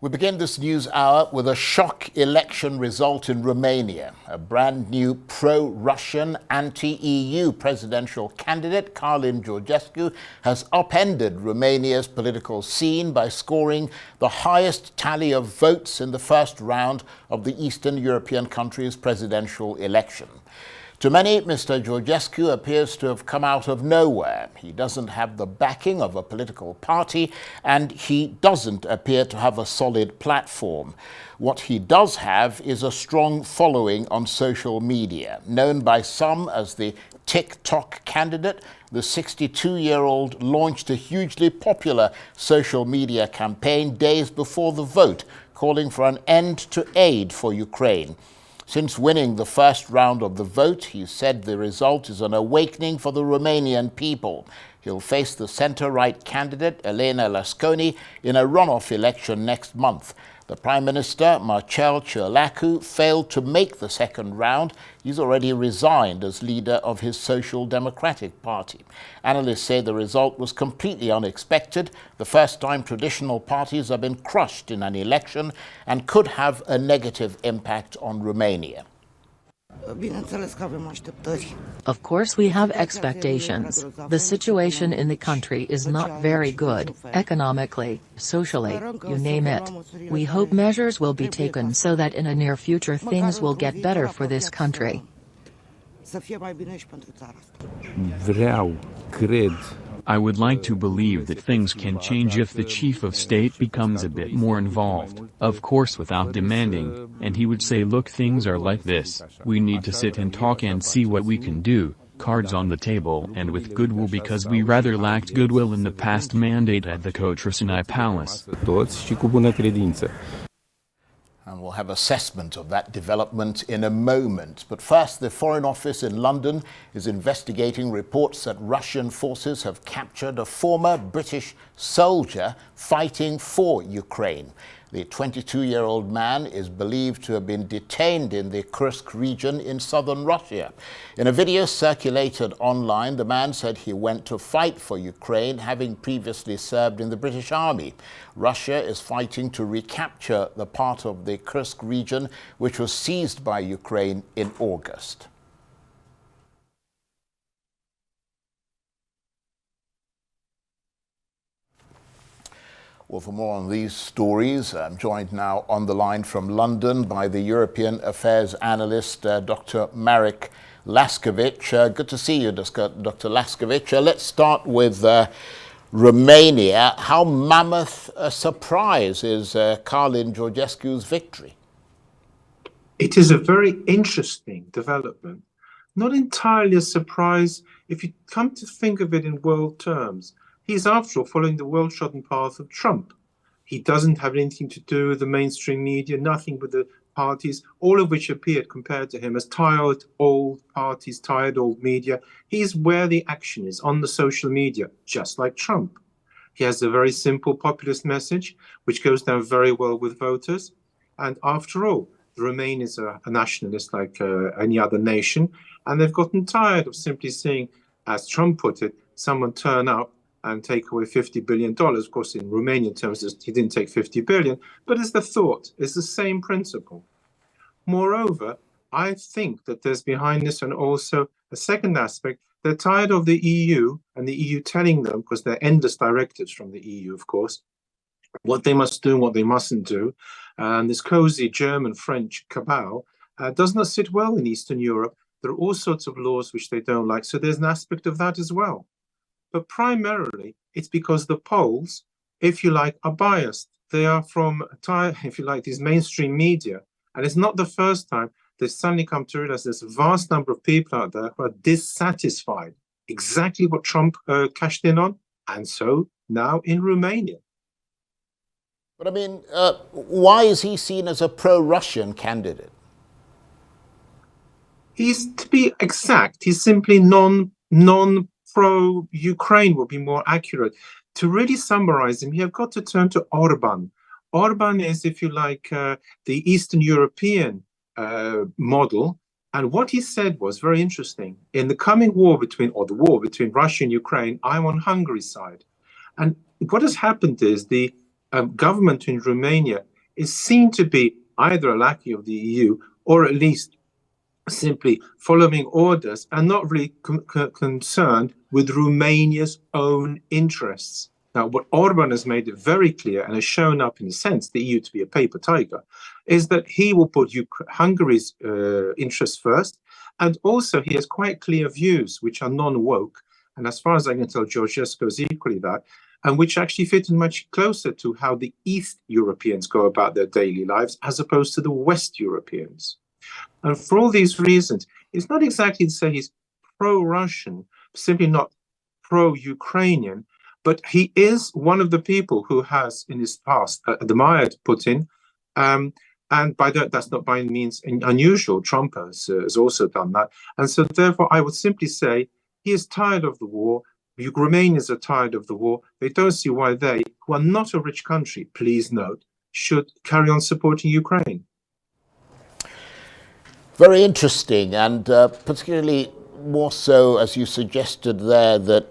We begin this news hour with a shock election result in Romania. A brand new pro-Russian, anti-EU presidential candidate, Georgescu, has upended Romania's political scene by scoring the highest tally of votes in the first round of the Eastern European country's presidential election. To many, Mr. Georgescu appears to have come out of nowhere. He doesn't have the backing of a political party, and he doesn't appear to have a solid platform. What he does have is a strong following on social media. Known by some as the TikTok candidate, the 62-year-old launched a hugely popular social media campaign days before the vote, calling for an end to aid for Ukraine. Since winning the first round of the vote, he said the result is an awakening for the Romanian people. He'll face the centre-right candidate, Elena Laskiewicz, in a runoff election next month. The Prime Minister, Georgescu, failed to make the second round. He's already resigned as leader of his Social Democratic Party. Analysts say the result was completely unexpected, the first time traditional parties have been crushed in an election, and could have a negative impact on Romania. Of course we have expectations. The situation in the country is not very good, economically, socially, you name it. We hope measures will be taken so that in a near future things will get better for this country. I would like to believe that things can change if the chief of state becomes a bit more involved, of course without demanding, and he would say, look, things are like this, we need to sit and talk and see what we can do, cards on the table and with goodwill, because we rather lacked goodwill in the past mandate at the Cotroceni Palace. And we'll have assessment of that development in a moment. But first, the Foreign Office in London is investigating reports that Russian forces have captured a former British soldier fighting for Ukraine. The 22-year-old man is believed to have been detained in the Kursk region in southern Russia. In a video circulated online, the man said he went to fight for Ukraine, having previously served in the British Army. Russia is fighting to recapture the part of the Kursk region which was seized by Ukraine in August. Well, for more on these stories, I'm joined now on the line from London by the European Affairs analyst, Dr. Marek Laskiewicz. Good to see you, Dr. Laskiewicz. Let's start with Romania. How mammoth a surprise is Georgescu's victory? It is a very interesting development. Not entirely a surprise if you come to think of it in world terms. He's, after all, following the well-trodden path of Trump. He doesn't have anything to do with the mainstream media, nothing with the parties, all of which appeared compared to him as tired old parties, tired old media. He's where the action is, on the social media, just like Trump. He has a very simple populist message, which goes down very well with voters. And after all, the Romanians are a nationalist like any other nation, and they've gotten tired of simply seeing, as Trump put it, someone turn up and take away $50 billion. Of course, in Romanian terms, he didn't take 50 billion, but it's the thought, it's the same principle. Moreover, I think that there's behind this and also a second aspect. They're tired of the EU and the EU telling them, because they're endless directives from the EU, of course, what they must do and what they mustn't do. And this cozy German-French cabal does not sit well in Eastern Europe. There are all sorts of laws which they don't like. So there's an aspect of that as well. But primarily, it's because the Poles, if you like, are biased. They are from, if you like, these mainstream media. And it's not the first time they suddenly come to realize there's a vast number of people out there who are dissatisfied. Exactly what Trump cashed in on. And so now in Romania. But I mean, why is he seen as a pro-Russian candidate? He's, to be exact, he's simply pro-Ukraine would be more accurate. To really summarize him, you have got to turn to Orban. Orban is, if you like, the Eastern European model. And what he said was very interesting. In the coming war between Russia and Ukraine, I'm on Hungary's side. And what has happened is the government in Romania is seen to be either a lackey of the EU or at least simply following orders and not really concerned with Romania's own interests. Now, what Orban has made it very clear and has shown up, in a sense, the EU to be a paper tiger, is that he will put Hungary's interests first. And also, he has quite clear views which are non-woke. And as far as I can tell, Georgescu is equally that, and which actually fit in much closer to how the East Europeans go about their daily lives as opposed to the West Europeans. And for all these reasons, it's not exactly to say he's pro-Russian, simply not pro-Ukrainian, but he is one of the people who has, in his past, admired Putin. And by that's not by any means unusual. Trump has also done that. And so therefore, I would simply say he is tired of the war. Romanians are tired of the war. They don't see why they, who are not a rich country, please note, should carry on supporting Ukraine. Very interesting, and particularly more so, as you suggested there, that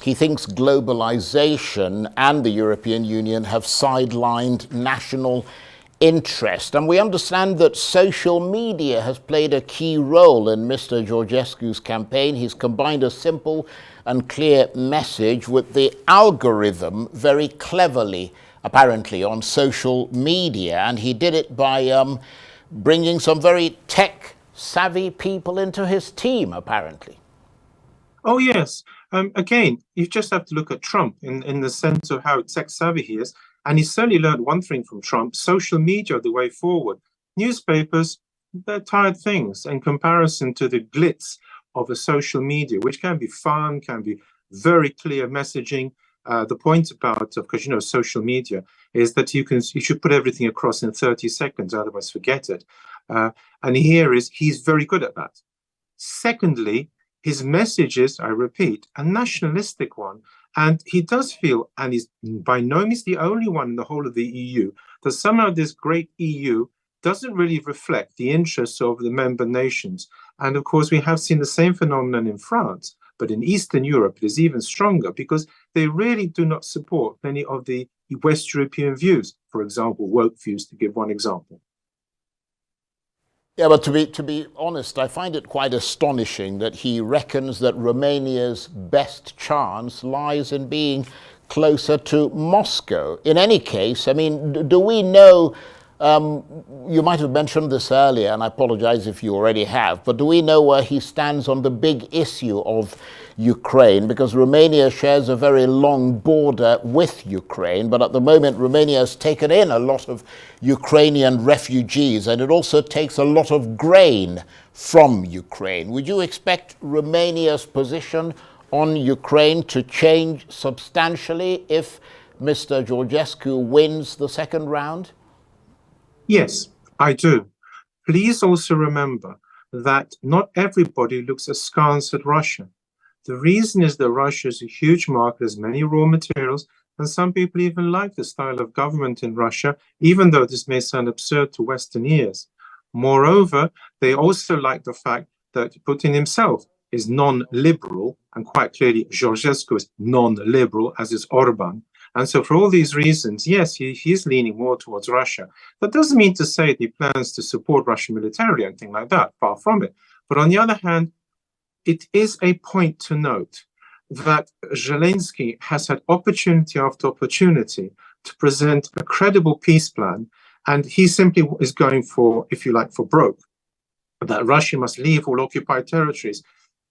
he thinks globalization and the European Union have sidelined national interest. And we understand that social media has played a key role in Mr. Georgescu's campaign. He's combined a simple and clear message with the algorithm very cleverly, apparently, on social media. And he did it by bringing some very tech-savvy people into his team, apparently. Oh, yes. Again, you just have to look at Trump in the sense of how tech-savvy he is. And he certainly learned one thing from Trump: social media are the way forward. Newspapers, they're tired things in comparison to the glitz of a social media, which can be fun, can be very clear messaging. The point about, because you know, social media is that you should put everything across in 30 seconds, otherwise forget it. And he's very good at that. Secondly, his messages, I repeat, a nationalistic one. And he does feel, and he's by no means the only one in the whole of the EU, that somehow this great EU doesn't really reflect the interests of the member nations. And of course, we have seen the same phenomenon in France, but in Eastern Europe, it is even stronger because they really do not support many of the West European views, for example, woke views, to give one example. Yeah, but to be honest, I find it quite astonishing that he reckons that Romania's best chance lies in being closer to Moscow. In any case, I mean, do we know, you might have mentioned this earlier, and I apologize if you already have, but do we know where he stands on the big issue of Ukraine? Because Romania shares a very long border with Ukraine, but at the moment Romania has taken in a lot of Ukrainian refugees, and it also takes a lot of grain from Ukraine. Would you expect Romania's position on Ukraine to change substantially if Mr. Georgescu wins the second round? Yes, I do. Please also remember that not everybody looks askance at Russia. The reason is that Russia is a huge market, has many raw materials, and some people even like the style of government in Russia, even though this may sound absurd to Western ears. Moreover, they also like the fact that Putin himself is non-liberal, and quite clearly Georgescu is non-liberal, as is Orban. And so for all these reasons, yes, he's leaning more towards Russia. That doesn't mean to say that he plans to support Russia militarily or anything like that, far from it. But on the other hand, it is a point to note that Zelensky has had opportunity after opportunity to present a credible peace plan, and he simply is going for, if you like, for broke, that Russia must leave all occupied territories.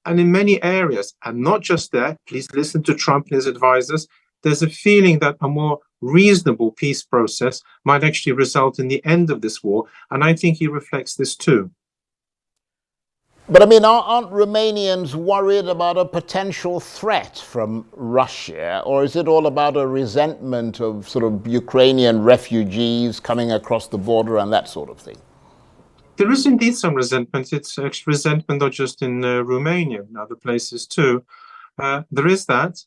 And in many areas, and not just there, please listen to Trump and his advisors, there's a feeling that a more reasonable peace process might actually result in the end of this war, and I think he reflects this too. But I mean, aren't Romanians worried about a potential threat from Russia, or is it all about a resentment of sort of Ukrainian refugees coming across the border and that sort of thing? There is indeed some resentment. It's actually resentment not just in Romania, in other places too. There is that.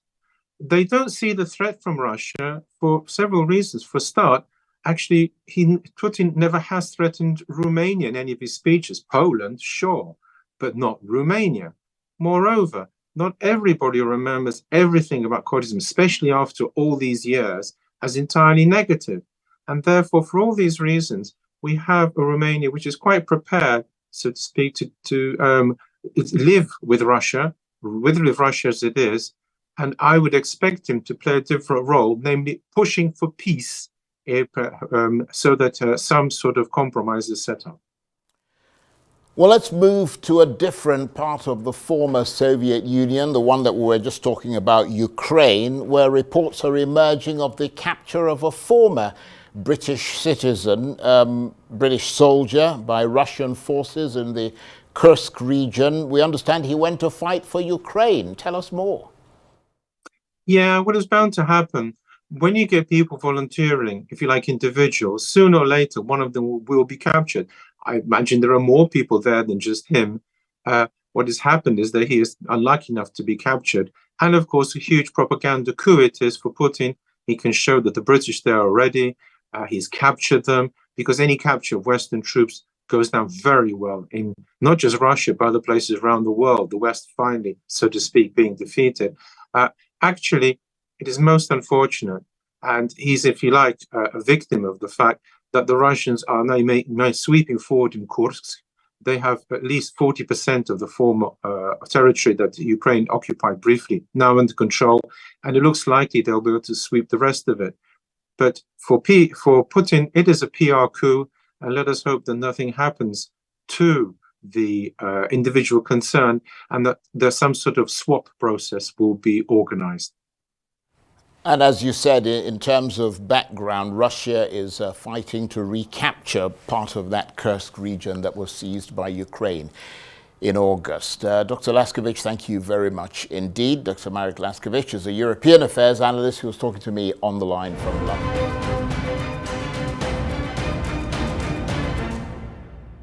They don't see the threat from Russia for several reasons. For a start, actually, Putin never has threatened Romania in any of his speeches. Poland, sure, but not Romania. Moreover, not everybody remembers everything about Kurdistan, especially after all these years, as entirely negative. And therefore, for all these reasons, we have a Romania which is quite prepared, so to speak, to live with Russia as it is. And I would expect him to play a different role, namely pushing for peace, so that some sort of compromise is set up. Well, let's move to a different part of the former Soviet Union, the one that we were just talking about, Ukraine, where reports are emerging of the capture of a former British citizen, British soldier, by Russian forces in the Kursk region. We understand he went to fight for Ukraine. Tell us more. Yeah, what is bound to happen when you get people volunteering, if you like, individuals, sooner or later, one of them will be captured. I imagine there are more people there than just him. What has happened is that he is unlucky enough to be captured. And of course, a huge propaganda coup it is for Putin. He can show that the British there are ready. He's captured them, because any capture of Western troops goes down very well in not just Russia, but other places around the world. The West finally, so to speak, being defeated. Actually, it is most unfortunate. And he's, if you like, a victim of the fact that the Russians are now sweeping forward in Kursk. They have at least 40% of the former territory that Ukraine occupied briefly now under control, and it looks likely they'll be able to sweep the rest of it. But for Putin, it is a PR coup, and let us hope that nothing happens to the individual concerned, and that there's some sort of swap process will be organized. And as you said, in terms of background, Russia is fighting to recapture part of that Kursk region that was seized by Ukraine in August. Dr. Laskiewicz, thank you very much indeed. Dr. Marek Laskiewicz is a European affairs analyst who was talking to me on the line from London.